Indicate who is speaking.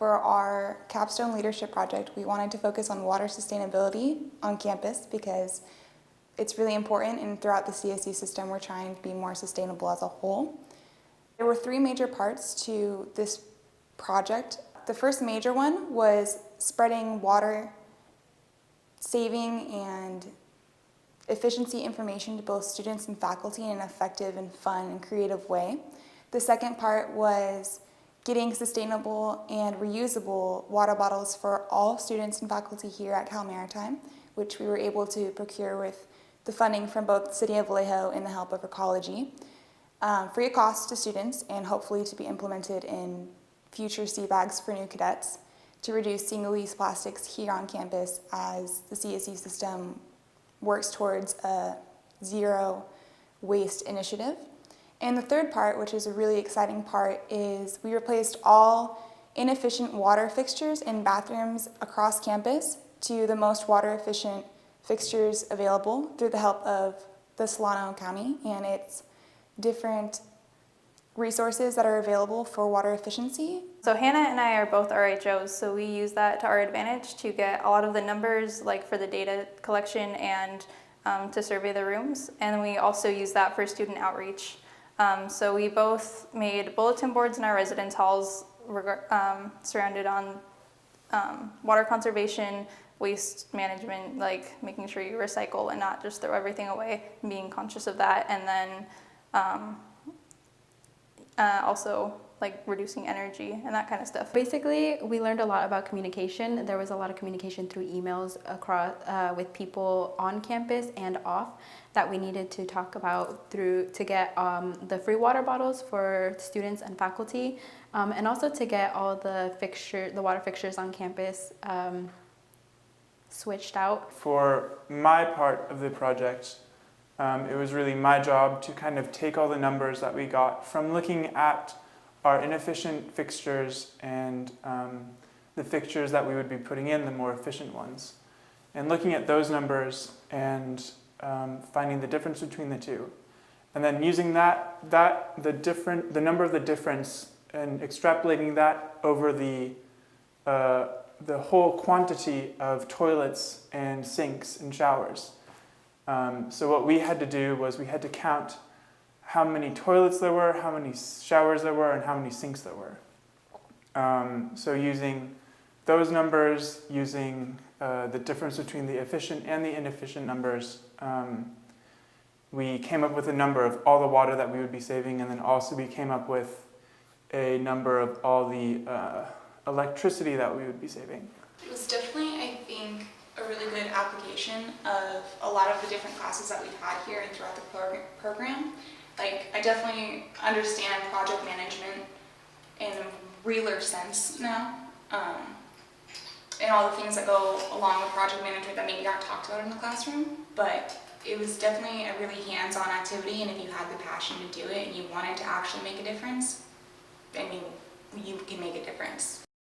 Speaker 1: for our capstone leadership project, we wanted to focus on water sustainability on campus because it's really important, and throughout the CSU system we're trying to be more sustainable as a whole. There were three major parts to this project. The first major one was spreading water saving and efficiency information to both students and faculty in an effective and fun and creative way. The second part was getting sustainable and reusable water bottles for all students and faculty here at Cal Maritime, which we were able to procure with the funding from both the City of Vallejo and the help of Ecology, free of cost to students and hopefully to be implemented in future sea bags for new cadets to reduce single-use plastics here on campus as the CSU system works towards a zero waste initiative. And the third part, which is a really exciting part, is we replaced all inefficient water fixtures in bathrooms across campus to the most water efficient fixtures available through the help of the Solano County and its different resources that are available for water efficiency.
Speaker 2: So Hannah and I are both RHOs, so we use that to our advantage to get a lot of the numbers, like for the data collection and to survey the rooms. And we also use that for student outreach. So we both made bulletin boards in our residence halls surrounded on water conservation, waste management, like making sure you recycle and not just throw everything away, and being conscious of that. And then also like reducing energy and that kind of stuff.
Speaker 3: Basically, we learned a lot about communication. There was a lot of communication through emails across with people on campus and off that we needed to talk about to get the free water bottles for students and faculty, and also to get all the water fixtures on campus switched out.
Speaker 4: For my part of the project, it was really my job to kind of take all the numbers that we got from looking at our inefficient fixtures and the fixtures that we would be putting in, the more efficient ones, and looking at those numbers and finding the difference between the two, and then using the number of the difference and extrapolating that over the whole quantity of toilets and sinks and showers. So what we had to do was we had to count how many toilets there were, how many showers there were, and how many sinks there were. So using those numbers, using the difference between the efficient and the inefficient numbers, we came up with a number of all the water that we would be saving, and then also we came up with a number of all the electricity that we would be saving.
Speaker 1: It was definitely, I think, a really good application of a lot of the different classes that we've had here and throughout the program. Like, I definitely understand project management in a realer sense now, and all the things that go along with project management that maybe aren't talked about in the classroom, but it was definitely a really hands-on activity, and if you had the passion to do it and you wanted to actually make a difference, I mean, you can make a difference.